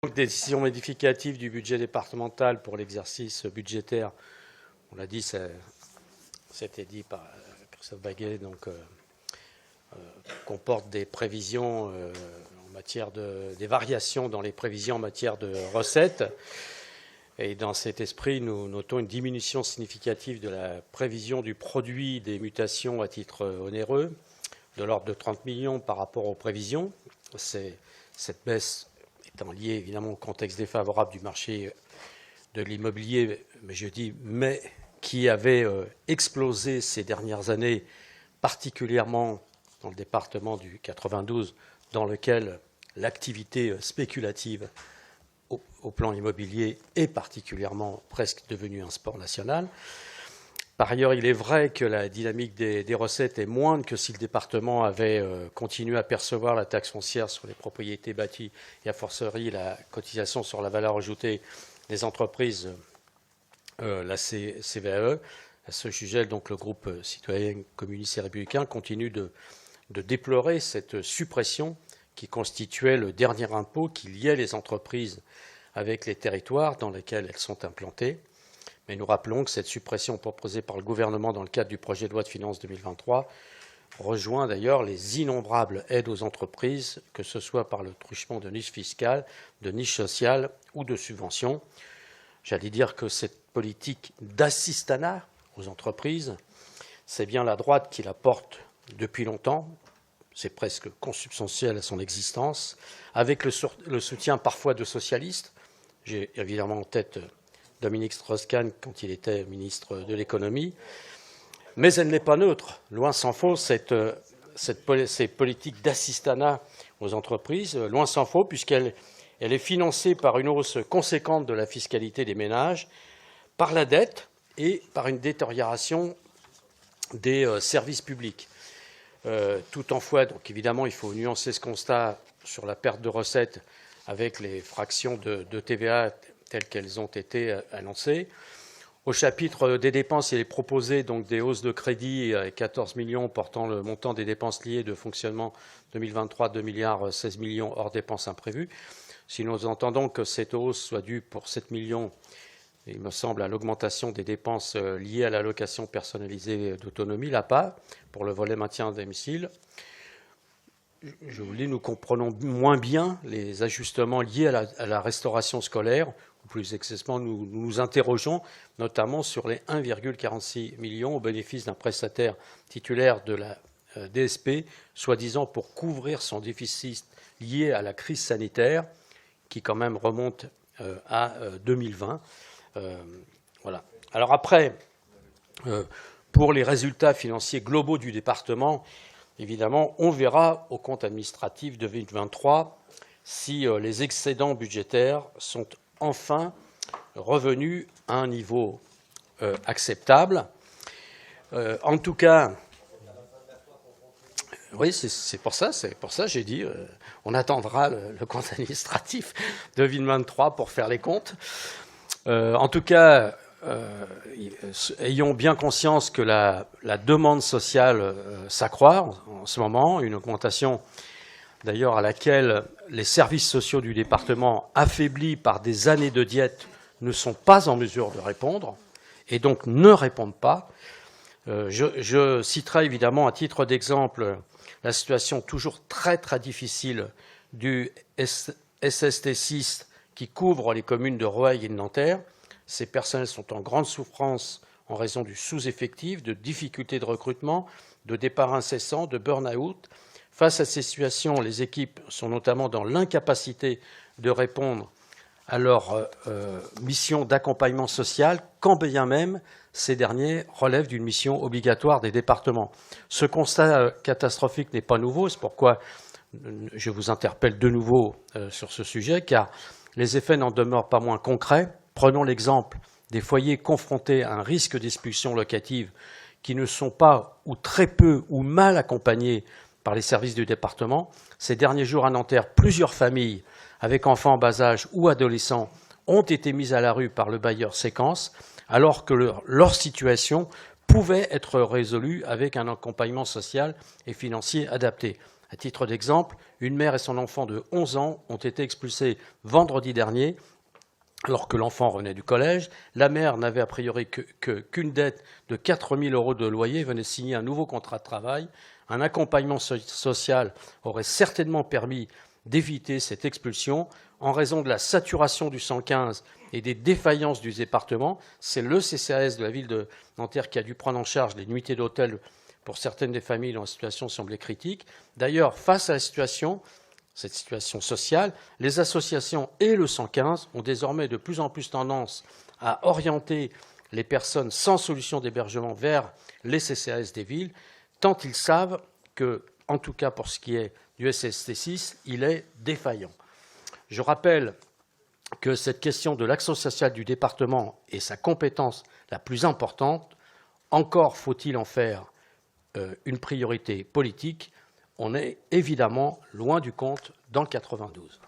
Décision modificative du budget départemental pour l'exercice budgétaire, on l'a dit, c'était dit par Christophe Baguet, donc comporte des prévisions en matière des variations dans les prévisions en matière de recettes. Et dans cet esprit, nous notons une diminution significative de la prévision du produit des mutations à titre onéreux, de l'ordre de 30 millions par rapport aux prévisions. Cette baisse étant liée évidemment au contexte défavorable du marché de l'immobilier, mais qui avait explosé ces dernières années, particulièrement dans le département du 92, dans lequel l'activité spéculative au plan immobilier est particulièrement presque devenue un sport national. Par ailleurs, il est vrai que la dynamique des recettes est moindre que si le département avait continué à percevoir la taxe foncière sur les propriétés bâties et a fortiori la cotisation sur la valeur ajoutée des entreprises, la CVAE. À ce sujet, donc, le groupe citoyen communiste et républicain continue de déplorer cette suppression qui constituait le dernier impôt qui liait les entreprises avec les territoires dans lesquels elles sont implantées. Mais nous rappelons que cette suppression proposée par le gouvernement dans le cadre du projet de loi de finances 2023 rejoint d'ailleurs les innombrables aides aux entreprises, que ce soit par le truchement de niches fiscales, de niches sociales ou de subventions. J'allais dire que cette politique d'assistanat aux entreprises, c'est bien la droite qui la porte depuis longtemps, c'est presque consubstantiel à son existence, avec le soutien parfois de socialistes. J'ai évidemment en tête Dominique Strauss-Kahn quand il était ministre de l'économie. Mais elle n'est pas neutre. Loin s'en faut, ces politiques d'assistanat aux entreprises, loin s'en faut, puisqu'elle est financée par une hausse conséquente de la fiscalité des ménages, par la dette et par une détérioration des services publics. Tout en foi, donc évidemment, il faut nuancer ce constat sur la perte de recettes avec les fractions de TVA telles qu'elles ont été annoncées. Au chapitre des dépenses, il est proposé donc des hausses de crédit à 14 millions portant le montant des dépenses liées de fonctionnement 2023 2 milliards 16 millions hors dépenses imprévues. Si nous entendons que cette hausse soit due pour 7 millions, il me semble, à l'augmentation des dépenses liées à l'allocation personnalisée d'autonomie, l'APA, pour le volet maintien à domicile. Je vous le dis, nous comprenons moins bien les ajustements liés à la restauration scolaire. Ou plus exactement, nous nous interrogeons notamment sur les 1,46 millions au bénéfice d'un prestataire titulaire de la DSP, soi-disant pour couvrir son déficit lié à la crise sanitaire, qui quand même remonte à 2020. Voilà. Alors après, pour les résultats financiers globaux du département, évidemment, on verra au compte administratif de 2023 si les excédents budgétaires sont enfin revenus à un niveau acceptable. En tout cas, oui, c'est pour ça j'ai dit, on attendra le compte administratif de 2023 pour faire les comptes. En tout cas, ayons bien conscience que la demande sociale s'accroît en ce moment, une augmentation d'ailleurs à laquelle les services sociaux du département, affaiblis par des années de diète, ne sont pas en mesure de répondre, et donc ne répondent pas. Je citerai évidemment à titre d'exemple la situation toujours très très difficile du SST6 qui couvre les communes de Roeil et de Nanterre. Ces personnels sont en grande souffrance en raison du sous-effectif, de difficultés de recrutement, de départs incessants, de burn-out. Face à ces situations, les équipes sont notamment dans l'incapacité de répondre à leur mission d'accompagnement social, quand bien même ces derniers relèvent d'une mission obligatoire des départements. Ce constat catastrophique n'est pas nouveau, c'est pourquoi je vous interpelle de nouveau sur ce sujet, car les effets n'en demeurent pas moins concrets. Prenons l'exemple des foyers confrontés à un risque d'expulsion locative qui ne sont pas, ou très peu, ou mal accompagnés par les services du département. Ces derniers jours à Nanterre, plusieurs familles avec enfants en bas âge ou adolescents ont été mises à la rue par le bailleur Séquence, alors que leur situation pouvait être résolue avec un accompagnement social et financier adapté. À titre d'exemple, une mère et son enfant de 11 ans ont été expulsés vendredi dernier alors que l'enfant revenait du collège. La mère n'avait a priori qu'une dette de 4 000 € de loyer et venait signer un nouveau contrat de travail. Un accompagnement social aurait certainement permis d'éviter cette expulsion. En raison de la saturation du 115 et des défaillances du département, c'est le CCAS de la ville de Nanterre qui a dû prendre en charge les nuitées d'hôtel pour certaines des familles dont la situation semblait critique. D'ailleurs, face à cette situation sociale, les associations et le 115 ont désormais de plus en plus tendance à orienter les personnes sans solution d'hébergement vers les CCAS des villes, tant ils savent que, en tout cas pour ce qui est du SST6, il est défaillant. Je rappelle que cette question de l'action sociale du département est sa compétence la plus importante. Encore faut-il en faire une priorité politique. On est évidemment loin du compte dans le 92.